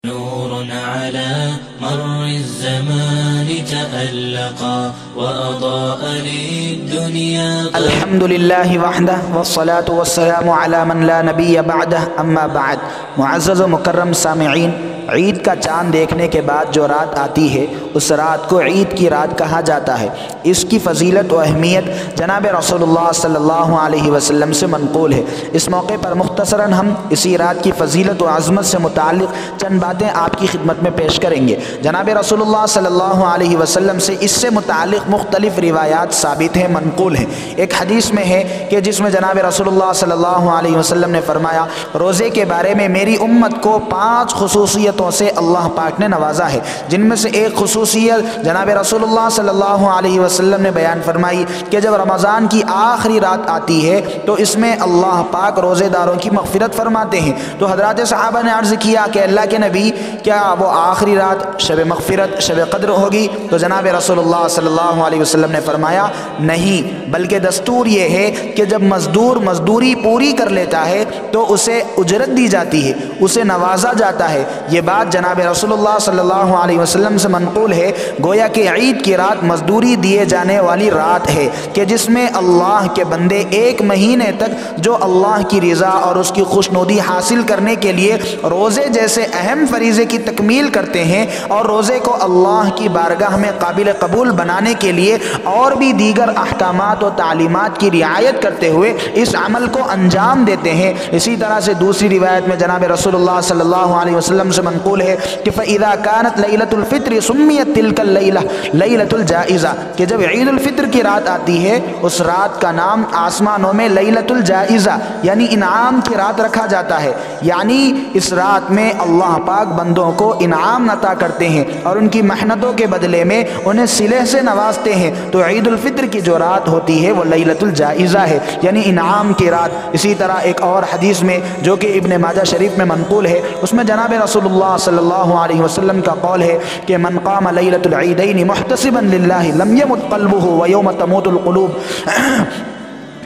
نور على مر الزمان تألقا وأضاء للدنيا الحمد لله وحده والصلاة والسلام على من لا نبي بعده اما بعد. معزز و مکرم سامعین، عید کا چاند دیکھنے کے بعد جو رات آتی ہے اس رات کو عید کی رات کہا جاتا ہے. اس کی فضیلت و اہمیت جناب رسول اللہ صلی اللہ علیہ وسلم سے منقول ہے. اس موقع پر مختصراً ہم اسی رات کی فضیلت و عظمت سے متعلق چند باتیں آپ کی خدمت میں پیش کریں گے. جناب رسول اللہ صلی اللہ علیہ وسلم سے اس سے متعلق مختلف روایات ثابت ہیں، منقول ہیں. ایک حدیث میں ہے کہ جس میں جناب رسول اللہ صلی اللہ علیہ وسلم نے فرمایا، روزے کے بارے میں میری امت کو 5 خصوصیتوں سے اللہ پاک نے نوازا ہے، جن میں سے ایک خصوصیت جناب رسول اللہ صلی اللہ علیہ وسلم نے بیان فرمائی کہ جب رمضان کی آخری رات آتی ہے تو اس میں اللہ پاک روزے داروں کی مغفرت فرماتے ہیں. تو حضرات صحابہ نے عرض کیا کہ اللہ کے نبی، کیا وہ آخری رات شب مغفرت، شب قدر ہوگی؟ تو جناب رسول اللہ صلی اللہ علیہ وسلم نے فرمایا نہیں، بلکہ دستور یہ ہے کہ جب مزدور مزدوری پوری کر لیتا ہے تو اسے اجرت دی جاتی ہے، اسے نوازا جاتا ہے. یہ بات جناب رسول اللہ صلی اللہ علیہ وسلم سے منقول ہے. گویا کہ عید کی رات مزدوری دیے جانے والی رات ہے کہ جس میں اللہ کے بندے 1 مہینے تک جو اللہ کی رضا اور اس کی خوشنودی حاصل کرنے کے لیے روزے جیسے اہم فریضے کی تکمیل کرتے ہیں، اور روزے کو اللہ کی بارگاہ میں قابل قبول بنانے کے لیے اور بھی دیگر احکامات و تعلیمات کی رعایت کرتے ہوئے اس عمل کو انجام دیتے ہیں. اسی طرح سے دوسری روایت میں جناب رسول اللہ صلی اللہ علیہ وسلم سے منقول ہے کہ فَإِذَا كَانَتْ لَيْلَةُ الْفِطْرِ سُمِّيَتْ تِلْكَ اللَّيْلَةُ لَيْلَةُ الْجَائِزَةِ، کہ جب عید الفطر کی رات آتی ہے اس رات کا نام آسمانوں میں لیلۃ الجائزہ یعنی انعام کی رات رکھا جاتا ہے. یعنی اس رات میں اللہ پاک بندوں کو انعام عطا کرتے ہیں اور ان کی محنتوں کے بدلے میں انہیں صلہ سے نوازتے ہیں. تو عید الفطر کی جو رات ہوتی ہے وہ لیلۃ الجائزہ ہے، یعنی انعام کی رات. اسی طرح ایک اور حدیث میں جو کہ ابن ماجہ شریف میں منقول ہے، اس میں جناب رسول اللہ صلی اللہ علیہ وسلم کا قول ہے کہ من قام لیلۃ العیدین محتسبا للہ لم یمت قلبہ ویوم تموت القلوب،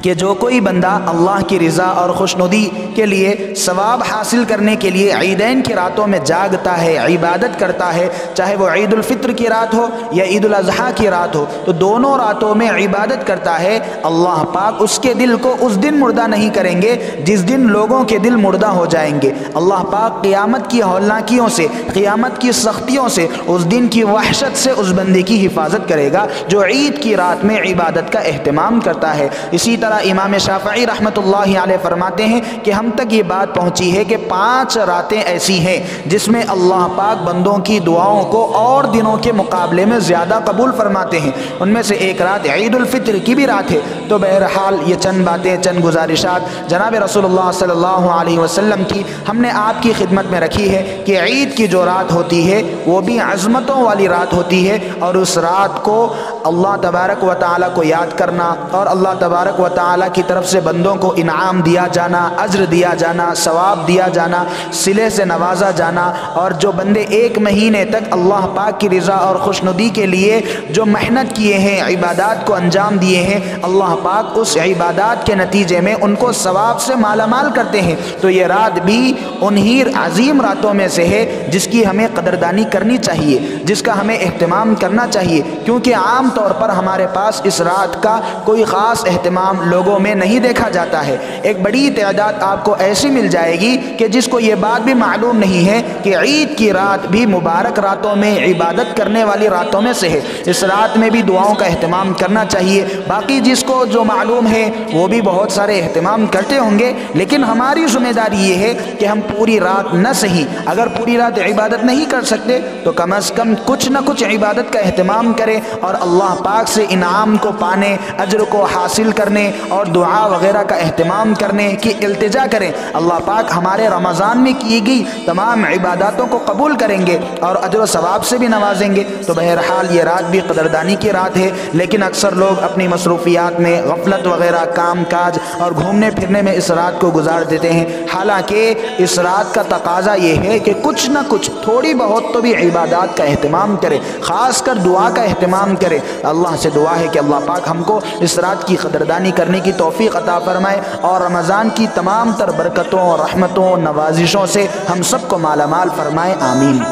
کہ جو کوئی بندہ اللہ کی رضا اور خوشنودی کے لیے ثواب حاصل کرنے کے لیے عیدین کی راتوں میں جاگتا ہے، عبادت کرتا ہے، چاہے وہ عید الفطر کی رات ہو یا عید الاضحیٰ کی رات ہو، تو دونوں راتوں میں عبادت کرتا ہے، اللہ پاک اس کے دل کو اس دن مردہ نہیں کریں گے جس دن لوگوں کے دل مردہ ہو جائیں گے. اللہ پاک قیامت کی ہولناکیوں سے، قیامت کی سختیوں سے، اس دن کی وحشت سے اس بندے کی حفاظت کرے گا جو عید کی رات میں عبادت کا اہتمام کرتا ہے. اسی طرح امام شافعی رحمۃ اللہ علیہ فرماتے ہیں کہ ہم تک یہ بات پہنچی ہے کہ 5 راتیں ایسی ہیں جس میں اللہ پاک بندوں کی دعاؤں کو اور دنوں کے مقابلے میں زیادہ قبول فرماتے ہیں. ان میں سے ایک رات عید الفطر کی بھی رات ہے. تو بہرحال یہ چند باتیں، چند گزارشات جناب رسول اللہ صلی اللہ علیہ وسلم کی ہم نے آپ کی خدمت میں رکھی ہے کہ عید کی جو رات ہوتی ہے وہ بھی عظمتوں والی رات ہوتی ہے، اور اس رات کو اللہ تبارک و تعالیٰ کو یاد کرنا اور اللہ تبارک و تعالیٰ کی طرف سے بندوں کو انعام دیا جانا، اجر دیا جانا، ثواب دیا جانا، صلے سے نوازا جانا، اور جو بندے 1 مہینے تک اللہ پاک کی رضا اور خوشنودی کے لیے جو محنت کیے ہیں، عبادات کو انجام دیے ہیں، اللہ پاک اس عبادات کے نتیجے میں ان کو ثواب سے مالا مال کرتے ہیں. تو یہ رات بھی انہی عظیم راتوں میں سے ہے جس کی ہمیں قدردانی کرنی چاہیے، جس کا ہمیں اہتمام کرنا چاہیے، کیونکہ عام طور پر ہمارے پاس اس رات کا کوئی خاص اہتمام لوگوں میں نہیں دیکھا جاتا ہے. ایک بڑی تعداد آپ کو ایسی مل جائے گی کہ جس کو یہ بات بھی معلوم نہیں ہے کہ عید کی رات بھی مبارک راتوں میں، عبادت کرنے والی راتوں میں سے ہے. اس رات میں بھی دعاؤں کا اہتمام کرنا چاہیے. باقی جس کو جو معلوم ہے وہ بھی بہت سارے اہتمام کرتے ہوں گے، لیکن ہماری ذمہ داری یہ ہے کہ ہم پوری رات نہ صحیح، اگر پوری رات عبادت نہیں کر سکتے تو کم از کم کچھ نہ کچھ عبادت کا اہتمام کریں، اور اللہ پاک سے انعام کو پانے، اجر کو حاصل کرنے اور دعا وغیرہ کا اہتمام کرنے کی التجا کریں. اللہ پاک ہمارے رمضان میں کی گئی تمام عباداتوں کو قبول کریں گے اور اجر و ثواب سے بھی نوازیں گے. تو بہرحال یہ رات بھی قدردانی کی رات ہے، لیکن اکثر لوگ اپنی مصروفیات میں غفلت وغیرہ، کام کاج اور گھومنے پھرنے میں اس رات کو گزار دیتے ہیں. حالانکہ اس رات کا تقاضا یہ ہے کہ کچھ نہ کچھ، تھوڑی بہت تو بھی عبادات کا اہتمام کرے، خاص کر دعا کا اہتمام کرے. اللہ سے دعا ہے کہ اللہ پاک ہم کو اس رات کی قدردانی کرنے کرنے کی توفیق عطا فرمائے اور رمضان کی تمام تر برکتوں، رحمتوں، نوازشوں سے ہم سب کو مالا مال فرمائے، آمین۔